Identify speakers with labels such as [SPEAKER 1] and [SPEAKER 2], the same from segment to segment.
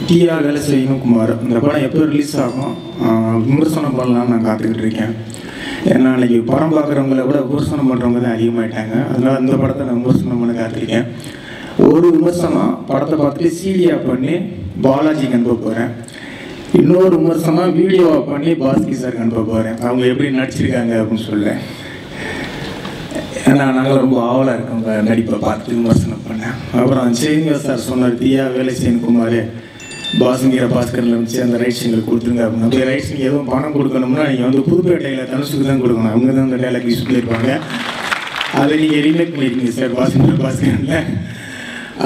[SPEAKER 1] டிஆ வேலை செய்யணும் குமார். இந்த படம் எப்போ ரிலீஸ் ஆகும் விமர்சனம் பண்ணலான்னு நான் காத்துக்கிட்டு இருக்கேன். ஏன்னா அன்றைக்கி படம் பார்க்குறவங்கள விட விமர்சனம் பண்ணுறவங்க தான் அதிகமாகிட்டாங்க. அதனால் இந்த படத்தை நான் விமர்சனம் பண்ண காத்திருக்கேன். ஒரு விமர்சனம் படத்தை பார்த்துட்டு சீடியாக பண்ணி பாலாஜிக்கு அனுப்ப போகிறேன். இன்னொரு விமர்சனம் வீடியோவாக பண்ணி பாஸ்கி சாருக்கு அனுப்ப போகிறேன். அவங்க எப்படி நடிச்சிருக்காங்க அப்படின்னு சொல்லேன். ஏன்னா நாங்கள் ரொம்ப ஆவலாக இருக்கோங்க நடிப்பை பார்த்து விமர்சனம் பண்ணேன். அப்புறம் சேவிங்க சார் சொன்னார், டிஆ வேலை செய்யணும் குமார் பாசுங்கிற பாஸ்கரில் வச்சு அந்த ரைட்ஸ் எங்களுக்கு கொடுத்துருங்க அப்படின்னு. அந்த ரைட்ஸ் நீங்கள் எதுவும் பணம் கொடுக்கணும்னா நீங்கள் வந்து புதுப்பேட்டையில் தனுசுக்கு தான் கொடுக்கணும். அவங்க தான் அந்த டைலாக் யூஸ் பண்ணியிருப்பாங்க. அதை நீங்கள் ரீமேக் பண்ணியிருக்கீங்க சார் பாசுங்கிற பாஸ்கரில்.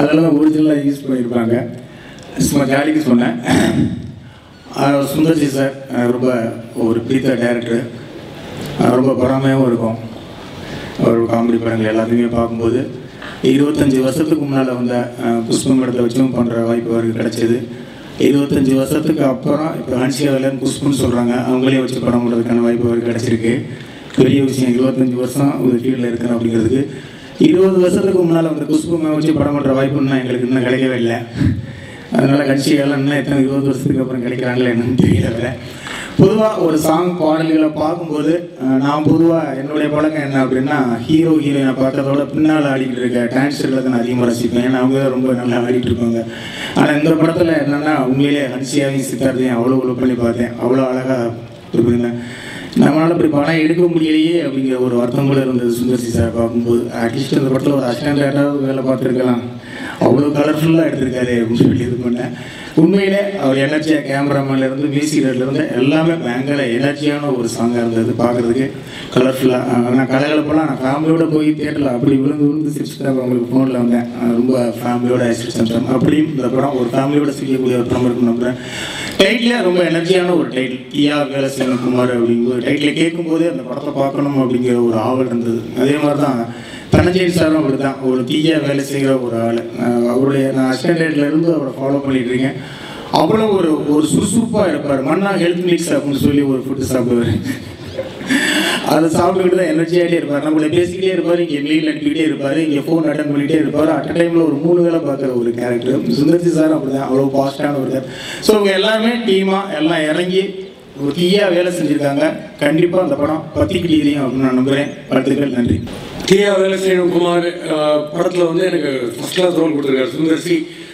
[SPEAKER 1] அதெல்லாம் ஒரிஜினலாக யூஸ் பண்ணியிருப்பாங்க. சும்மா ஜாலிக்கு சொன்னேன். சுந்தர்ஜி சார் ரொம்ப ஒரு பிடித்த டைரக்டர். ரொம்ப பொறாமையாகவும் இருக்கும். ஒரு காமெடி படங்கள் எல்லாத்தையுமே பார்க்கும்போது 25 வருஷத்துக்கு முன்னால் வந்த புஷ்பம் படத்தை வச்சும் பண்ணுற வாய்ப்பு அவருக்கு கிடச்சிது. 25 வருஷத்துக்கு அப்புறம் இப்போ ஹன்சிகாவில் புஷ்பம்னு சொல்கிறாங்க, அவங்களே வச்சு படம் பண்ணுறதுக்கான வாய்ப்பு அவருக்கு கிடச்சிருக்கு. பெரிய விஷயம். 25 வருஷம் ஒரு ஃபீல்டில் இருக்கணும் அப்படிங்கிறதுக்கு. 20 வருஷத்துக்கு முன்னால் வந்து புஷ்பமை வச்சு படம் பண்ணுற வாய்ப்புன்னா எங்களுக்கு இன்னும் கிடைக்கவே இல்லை. அதனால் ஹன்சிகாவில் இன்னும் எத்தனை 20 வருஷத்துக்கு அப்புறம் கிடைக்கிறாங்களே என்னன்னு தெரியல. பொதுவாக ஒரு சாங் பாடல்களை பார்க்கும்போது நான் பொதுவாக என்னுடைய பழக்கம் என்ன அப்படின்னா, ஹீரோ ஹீரோயினை பார்க்கறதோட பின்னால் ஆடிக்கிட்டு இருக்க டான்ஸர்களை தான் அதிகமாக ரசிப்பேன். ஏன்னா அவங்க ரொம்ப நல்லா ஆடிட்டு இருப்பாங்க. ஆனால் இந்த படத்தில் என்னென்னா உண்மையிலே ஹன்சியாவையும் சித்தார்த்தையும் அவ்வளோ பண்ணி பார்த்தேன். அவ்வளோ அழகாக இருப்பேன். நம்மளால் இப்படி படம் எடுக்க முடியலையே அப்படிங்கிற ஒரு வருத்தம் கூட இருந்தது சுந்தர்சி சார் பார்க்கும்போது. அட்லீஸ்ட் இந்த படத்தில் ஒரு அசிஸ்டன்ட் டேரக்டராக வேலை பார்த்துருக்கலாம், அவ்வளோ கலர்ஃபுல்லாக எடுத்திருக்காரு அப்படின்னு சொல்லி இது பண்ணேன். உண்மையிலே அவர் எனர்ஜியாக கேமராமேன்லேருந்து மியூசிக்லேருந்து எல்லாமே பயங்கர எனர்ஜியான ஒரு சாங்காக இருந்தது. பார்க்குறதுக்கு கலர்ஃபுல்லாக. நான் கலகலப்பெல்லாம் நான் ஃபேமிலியோடு போய் தேட்டரில் அப்படி விழுந்து சிரிச்சுட்டு அவங்களுக்கு ஃபோனில் வந்தேன். ரொம்ப ஃபேமிலியோட சிரிச்சேன். அப்படியும் இந்த படம் ஒரு ஃபேமிலியோட சிரிக்கக்கூடிய ஒரு படம் இருக்குன்னு நம்புகிறேன். டைட்டில் ரொம்ப எனர்ஜியான ஒரு டைட்டில், டிஆ வேலை செய்யணும் குமார் அப்படிங்கிற டைட்டில் கேட்கும்போதே அந்த படத்தை பார்க்கணும் அப்படிங்கிற ஒரு ஆவல் இருந்தது. அதே மாதிரி தான் தனஞ்சயன் சாரும் அப்படி தான் ஒரு தீயா வேலை செய்கிற ஒரு ஆள். அவருடைய நான் அசிஸ்டன்ட்லேருந்து அவரை ஃபாலோ பண்ணிட்டு இருக்கேன். அவ்வளோ ஒரு சுறுசுறுப்பாக இருப்பார். மன்னா ஹெல்த் மிக்ஸ் அப்படின்னு சொல்லி ஒரு ஃபுட்டு சாப்பிடுவார். அதை சாப்பிட்டுக்கிட்டு தான் எனர்ஜியாகிட்டே இருப்பார். நம்மளை பேசிக்கிட்டே இருப்பார், இங்கே மெயில் அனுப்பிக்கிட்டே இருப்பார், இங்கே ஃபோன் அட்டன் பண்ணிகிட்டே இருப்பார். அட் டைமில் ஒரு 3 வேலை பார்க்குற ஒரு கேரக்டர். சுந்தர்ஜி சார் அப்படி தான் அவ்வளோ பாஸ்டான ஒரு கேரக்டர். ஸோ இவங்க எல்லாருமே டீமாக எல்லாம் இறங்கி ஒரு தீயா வேலை செஞ்சுருக்காங்க. கண்டிப்பாக அந்த படம் 10 டிகிரியும் அப்படின்னு நான் நம்புகிறேன். வாழ்த்துக்கள், நன்றி.
[SPEAKER 2] டிஆ வேலை செய்யணும் குமார் படத்தில் வந்து எனக்கு ஃபஸ்ட் கிளாஸ் ரோல் கொடுத்துருக்காரு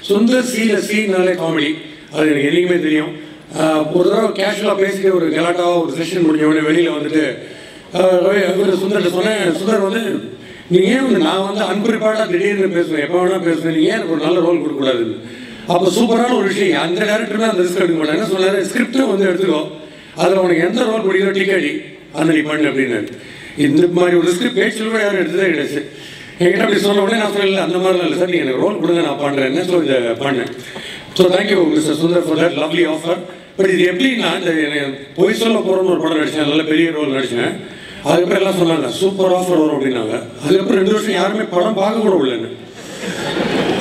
[SPEAKER 2] சுந்தர்சியில் சீனாலே காமெடி. அது எனக்கு என்றைக்குமே தெரியும். ஒரு தடவை கேஷுவலாக பேசிட்டு ஒரு கலாட்டாவாக ஒரு செஷன் முடிஞ்ச உடனே வெளியில் வந்துட்டு சுந்தர்கிட்ட சொன்னேன், சுந்தர் வந்து நீங்கள் ஏன் வந்து நான் வந்து அன்பிரிப்பாடாக திடீர்னு பேசுவேன், எப்போ வேணால் பேசுவேன், நீங்கள் ஏன் எனக்கு ஒரு நல்ல ரோல் கொடுக்கக்கூடாதுன்னு. அப்போ சூப்பரான ஒரு விஷயம், அந்த டேரக்டருமே அந்த ரிஸ்க் எடுக்க மாட்டேன். என்ன சொன்னார், ஸ்கிரிப்டும் வந்து எடுத்துக்கோ, அதில் உனக்கு எந்த ரோல் பிடிக்கிறோ டிக்கெடி அந்த நீ பண்ணு அப்படின்னாரு. இந்த மாதிரி ஒரு ஸ்கிரிப்ட் பேச்சில் கூட யாரும் எடுத்ததே கிடையாது. என்கிட்ட அப்படி சொன்ன உடனே நான் சொல்லல, அந்த மாதிரிலாம் இல்லை சார், நீங்கள் எனக்கு ரோல் கொடுங்க நான் பண்ணுறேன்னு ஸோ இதை பண்ணேன். So thank you mister Sundar for that lovely offer. But இது எப்படின்னா, இந்த பொய் சொல்ல போகிறோன்னு ஒரு படம் நடித்தேன், நல்ல பெரிய ரோல் நடித்தேன். அதுக்கப்புறம் எல்லாம் சொன்னாங்க சூப்பர் ஆஃபர் வரும் அப்படின்னாங்க. அதுக்கப்புறம் 2 வருஷம் யாருமே படம் பார்க்க கூட இல்லைன்னு,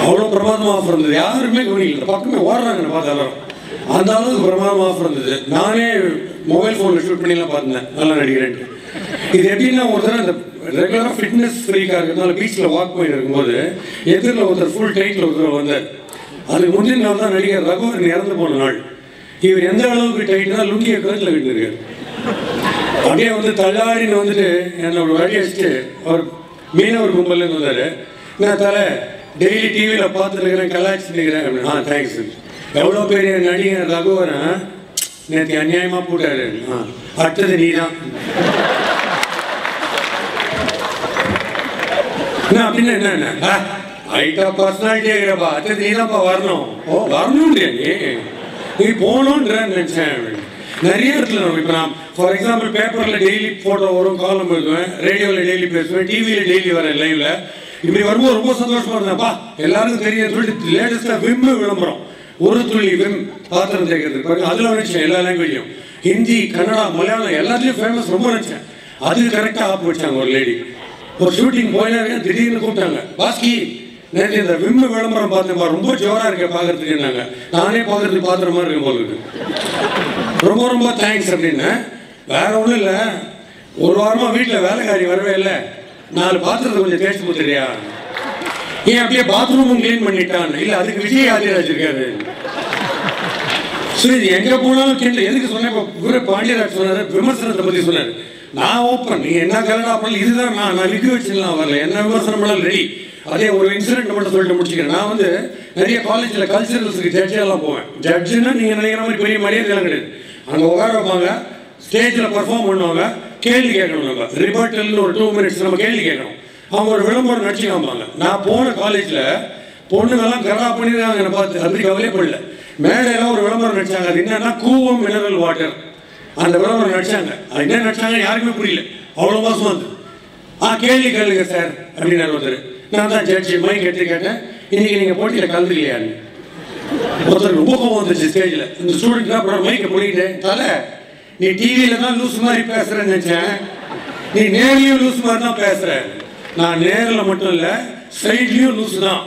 [SPEAKER 2] அவ்வளோ பிரமாதமாக ஆஃபர் இருந்தது. யாருமே கவனிக்கல, பக்கமே ஓடுறாங்கன்னு பார்த்து எல்லாரும். அந்த அளவுக்கு பிரமாதமாக ஆஃபர் இருந்தது. நானே மொபைல் ஃபோனில் ஷூட் பண்ணிலாம் பார்த்தேன் நல்லா நடிக்கிறேன்ட்டு. இது எப்படின்னா, ஒரு தடவை இந்த ரெகுலராக ஃபிட்னஸ் ஃப்ரீக்காக இருக்கிறதுனால பீச்சில் வாக் போயிட்டு இருக்கும்போது எதிரில் ஒருத்தர் ஃபுல் டைட்டில் ஒருத்தர் வந்தார். அதுக்கு முந்தின நாள் தான் நடிகர் ரகுவரன் இறந்து போன நாள். இவர் எந்த அளவுக்கு டைட்னா லுங்கியை கருத்தில் விட்டுருக்காரு. அப்படியே வந்து தள்ளாடின்னு வந்துட்டு என்னோட வழி அடிச்சுட்டு அவர் மீனவர் கும்பல்லேருந்து வந்தார். நான் தலை டெய்லி டிவியில் பார்த்துருக்கிறேன், கலாய்ச்சிருக்கிறேன் அப்படின்னு. தேங்க்ஸ். எவ்வளோ பெரிய நடிகர் ரகுவரன் நேற்று அநியாயமாக போட்டாரு. அடுத்தது நீ தான் அப்படின்னா என்ன ஐட்டா பர்சனாலிட்டி ஆகிறப்பா, அடுத்தது நீ தான்ப்பா வரணும். வரணும்ன்றியா நீ போகணுன்றேன்னு நினச்சேன். நிறைய இடத்துல நம்ம இப்போ நான் ஃபார் எக்ஸாம்பிள் பேப்பரில் டெய்லி ஃபோட்டோ வரும், காலம் எழுதுவேன், ரேடியோவில் டெய்லி பேசுவேன், டிவியில் டெய்லி வரேன் லைவில். இப்படி வரும்போது ரொம்ப சந்தோஷமாக இருந்தேன்ப்பா, எல்லாருக்கும் தெரியும் சொல்லிட்டு லேட்டஸ்ட்டாக விம்மு விளம்பரம், ஒரு துளி விம் பாத்திரம் தேய்க்கிறதுக்கு அதில் நினச்சேன். எல்லா லாங்குவேஜும் ஹிந்தி, கன்னடா, மலையாளம் எல்லாத்துலேயும் ஃபேமஸ் ரொம்ப நினச்சேன். அதுக்கு கரெக்டாக ஆப் வச்சாங்க. ஒரு லேடி ஒரு ஷூட்டிங் போயினாங்க, திடீர்னு கூப்பிட்டாங்க, பாஸ்கி நேற்று இந்த விம்மு விளம்பரம் பார்த்தேன்ப்பா, ரொம்ப ஜோராக இருக்கேன் பார்க்கறதுக்குன்னாங்க. நானே பார்க்கறதுக்கு பாத்திர மாதிரி இருக்கும் போல இருக்கு. ரொம்ப ரொம்ப தேங்க்ஸ் அப்படின்னு. வேற ஒன்றும் இல்லை, ஒரு வாரமாக வீட்டில் வேலைக்காரி வரவே இல்லை, 4 பாத்திரத்தை கொஞ்சம் தேய்ச்சி கொடுத்துறியா, ஏன் அப்படியே பாத்ரூமும் கிளீன் பண்ணிட்டான். இல்லை அதுக்கு விஜய் ஆதிராஜ் இருக்காரு. ஸோ இது எங்கே போனாலும் கேள்வி எதுக்கு சொன்னேன். இப்போ பாண்டியராஜ் சொன்னார், விமர்சனத்தை பற்றி சொன்னார். நான் ஓப்பன், நீ என்ன கலடா பண்ணல, இதுதான் நான் விக்கு வச்சுலாம் வரல, என்ன விமர்சனம் பண்ணாலும் ரெடி. அதே ஒரு இன்சிடென்ட் மட்டும் சொல்லிட்டு முடிச்சுக்கிறேன். நான் வந்து நிறைய காலேஜில் கல்ச்சரல்ஸுக்கு ஜட்ஜெல்லாம் போவேன். ஜட்ஜுன்னா நீங்கள் நினைக்கிற மாதிரி பெரிய மரியாதைலாம் கிடையாது. அங்கே உட்கார வைப்பாங்க, ஸ்டேஜில் பர்ஃபார்ம் பண்ணுவாங்க, கேள்வி கேட்கணும். நம்ம ரிபர்ட்டல்னு ஒரு 2 minutes நம்ம கேள்வி கேட்கணும். அவங்க ஒரு விளம்பரம் நடிச்சு காமிப்பாங்க. நான் போன காலேஜில் பொண்ணுங்கெல்லாம் கரா பண்ணிடுறாங்க என்னை பார்த்து, அப்படி கவலையே படல. மேடையெல்லாம் ஒரு விளம்பரம் நடிச்சாங்க. அது என்னன்னா கூவம் மினரல் வாட்டர். அந்த விளம்பரம் நடிச்சாங்க. அது என்ன நடிச்சாங்க யாருக்குமே புரியல, அவ்வளோ மோசமாக இருந்தது. கேள்வி கேளுங்க சார் அப்படின்னாரு ஒருத்தர். நான் தான் ஜட்ஜி மைக் எடுத்து கேட்டேன், இன்னைக்கு நீங்கள் போட்டியில் கலந்துக்கலையான்னு. ஒருத்தருக்கு ரொம்ப கோவம் வந்துச்சு ஸ்டேஜில். இந்த ஸ்டூடெண்ட் தான் அப்புறம் மைக்கை பிடிக்கிட்டேன், தலை நீ டிவியில் தான் லூஸ் மாதிரி பேசுகிறேன்னு நினச்சேன், நீ நேர்லையும் லூஸ் மாதிரி தான் பேசுகிற. நான் நேரில் மட்டும் இல்லை, சைட்லேயும் லூஸ் தான்.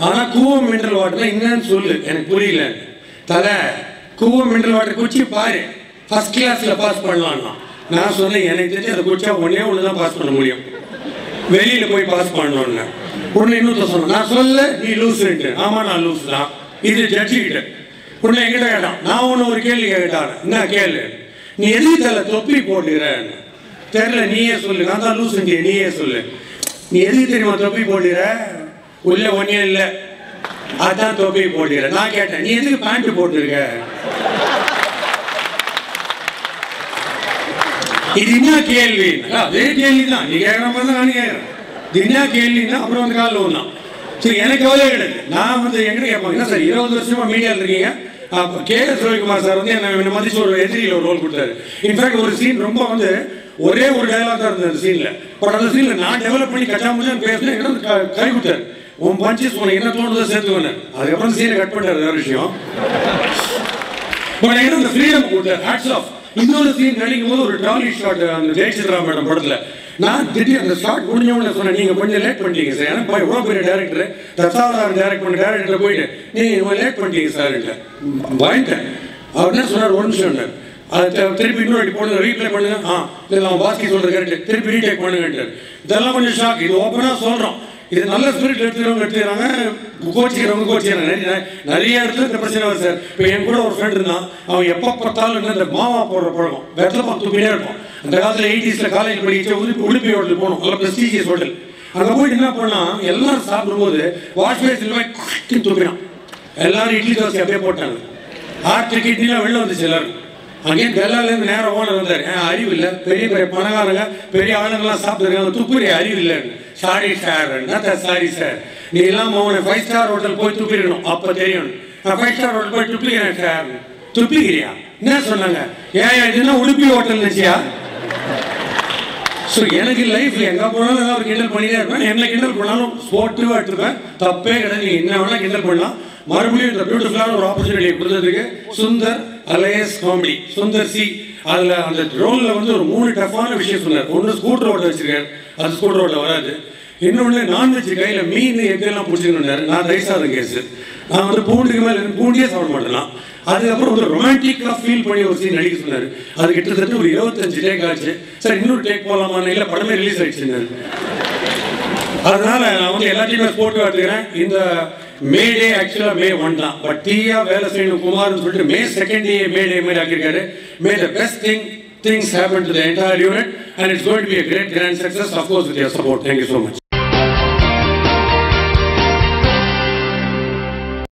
[SPEAKER 2] ஆனால் கூவம் மினரல் வாட்டர்னா என்னன்னு சொல்லு, எனக்கு புரியல. தலை கூவம் மினரல் வாட்டர் குச்சி பாரு, ஃபர்ஸ்ட் கிளாஸில் பாஸ் பண்ணலான்னா. நான் சொன்னேன், எனக்கு தெரிஞ்சு அதை குடிச்சா ஒன்று தான் பாஸ் பண்ண முடியும், வெளியில் போய் பாஸ் பண்ணணும்னு. உடனே இன்னொருத்த சொன்னேன், நான் சொல்ல நீ லூஸுன்ட்டு. ஆமாம் நான் லூஸ் தான். இது ஜட்ஜிக்கிட்ட. உடனே எங்கிட்ட கேட்டான், நான் ஒன்று ஒரு கேள்வி கேட்டான். என்ன கேளு, நீ எதுக்கு தலை தொப்பி போட்டுக்கிறேன்னு தெரியல, நீயே சொல்லு. நான் தான் லூஸுன்ட்டு, நீயே சொல்லு. நீ எதுக்கு தெரியுமா தொப்பி போட்டுக்கிற, உள்ள ஒன்றே இல்லை, அதான் தொப்பி போட்டுக்கிற. நான் கேட்டேன், நீ எதுக்கு பேண்ட் போட்டுருக்க, இது என்ன கேள்வி? அதே கேள்வி தான், நீ கேட்குற மாதிரி தான் நானும் கேட்குறேன். இது என்ன கேள்வின்னா அப்புறம் வந்து காலில் ஒன்றான். சரி, எனக்கு கவலையே கிடையாது. நான் வந்து எங்கிட்ட கேட்பாங்க, என்ன சார் 20 வருஷமா மீடியாவில் இருக்கீங்க. KS ரவிக்குமார் சார் வந்து என்ன மதிச்சு ஒரு எதிரியில் ஒரு ரோல் கொடுத்தாரு. இன்ஃபேக்ட் ஒரு சீன் ரொம்ப வந்து ஒரே ஒரு டயலாக் தான் இருந்தது அந்த சீனில். பட் அந்த சீனில் நான் டெவலப் பண்ணி கச்சாமச்சான்னு பேசினேன், என்ன கை கொடுத்தாரு. உன் பஞ்சஸ் உனக்கு என்ன தோணுதோ சேர்த்துக்கணும். அதுக்கப்புறம் சீனை கட் பண்ணிட்டாரு, வேறு விஷயம். பட் எனக்கு அந்த ஃப்ரீடம் கொடுத்தாரு, ஹேட்ஸ் ஆஃப். இன்னொரு சீன் நடிக்கும் போது ஒரு ட்ராலி ஷாட் அந்த ஜெயசித்ரா மேடம் படத்தில், நான் திடீர் அந்த ஷாட் முடிஞ்சவொன்னே சொன்னேன், நீங்கள் கொஞ்சம் லேட் பண்ணிட்டீங்க சார். ஏன்னா எவ்வளோ பெரிய டேரக்டர், தசாவதாரம் டேரக்ட் பண்ண டேரக்டர் போயிட்டு நீங்கள் லேட் பண்ணிட்டீங்க சார் இல்லை வாங்கிட்டேன். அவர் என்ன சொன்னார், ஒரு நிமிஷம், அதை திருப்பி இன்னொரு வாட்டி போடுங்க, ரீப்ளே பண்ணுங்க. இல்லை அவன் பாஸ்கி சொல்கிறது கரெக்டு, திருப்பி ரீடேக் பண்ணுங்கன்ட்டு. இதெல்லாம் கொஞ்சம் ஷாக். இது ஓப்பனாக சொல்கிறோம், இது நல்ல ஸ்பிரிட் எடுத்துக்கிறாங்க, கோச்சிக்கிறவங்க கோச்சிக்கிறாங்க. நிறைய இடத்துல இந்த பிரச்சனை வருது சார். இப்போ என் கூட ஒரு ஃப்ரெண்ட் இருந்தான், அவன் எப்போ பார்த்தாலும் இந்த மாவா போடுற பழக்கம், வெத்தலை தூக்கினே இருக்கும். அந்த காலத்தில் 80s காலேஜ் படிச்சு உடுப்பி ஹோட்டல் போகணும், நல்ல ப்ரெஸ்டீஜியஸ் ஹோட்டல். அங்கே போயிட்டு என்ன பண்ணால், எல்லாரும் சாப்பிடும்போது வாஷ் பேஸில் போய் தூக்கினான். எல்லாரும் இட்லி தோசை அப்படியே போட்டாங்க. ஹார்ட் கிட்னிலாம் வெளில வந்துச்சு எல்லாரும். அங்கேயும் டெல்லாலேருந்து நேரம் ஓனர் வந்தார். அறிவு இல்லை, பெரிய பெரிய பணக்காரங்க பெரிய ஆளுங்கெல்லாம் சாப்பிட்டுருக்காங்க, துப்புரிய அறிவு இல்லைன்னு. சாரி சார், என்ன சாரி சார், நீ எல்லாம் அவனை 5 ஸ்டார் ஹோட்டல் போய் துப்பிடணும், அப்போ தெரியும். நான் 5 ஸ்டார் ஹோட்டல் போய் துப்பிக்கிறேன் சார். துப்பிக்கிறியா? என்ன சொன்னாங்க, ஏன் இதுன்னா உடுப்பி ஹோட்டல் நினச்சியா? ஸோ எனக்கு லைஃப்பில் எங்கே போனாலும் ஏதாவது ஒரு கிண்டல் பண்ணிட்டே இருப்பேன். என்ன கிண்டல் பண்ணாலும் ஸ்போர்ட்டிவாக எடுத்துப்பேன், தப்பே கிடையாது. நீங்கள் என்ன வேணால் கிண்டல் பண்ணலாம். மறுபடியும் இந்த பியூட்டிஃபுல்லான ஒரு ஆப்பர்ச்சுனிட்டியை கொடுத்ததுக்கு Sundar alias comedy, Sundar C, அதில் அந்த ரோலில் வந்து ஒரு 3 டஃப்பான விஷயம் சொன்னார். ஒன்று ஸ்கூட்டர் ஓட்ட வச்சுருக்காரு, அது ஸ்கூட்டர் ஓட்ட வராது. இன்னொன்று நான்வெஜ் கையில் மீன் எக்கெல்லாம் பிடிச்சிக்கணுன்னாரு. நான் ரைஸாதம் கேஸு, நான் வந்து பூண்டுக்கு மேலே பூண்டியே சாப்பிட மாட்டேன். அதுக்கப்புறம் வந்து ரொமான்டிக்காக ஃபீல் பண்ணி ஒரு சீன் நடிக்க சொன்னார். அது கிட்டத்தட்ட ஒரு 25 டேக் ஆச்சு. சார் இன்னொரு டேக் போகலாமான்னு, இல்லை படமே ரிலீஸ் ஆகிடுச்சுன்னாரு. அதனால நான் வந்து எல்லாத்தையுமே ஸ்போர்ட்டிவாக எடுத்துக்கிறேன். இந்த மே டே ஆக்சுவலாக May 1 தான், பட் தீயா வேலை செய்யணும் குமார்னு சொல்லிட்டு May 2nd May Day மாதிரி ஆக்கியிருக்காரு. May the best things happen to the entire unit and it's going to be a great grand success, of course with your support. Thank you so much.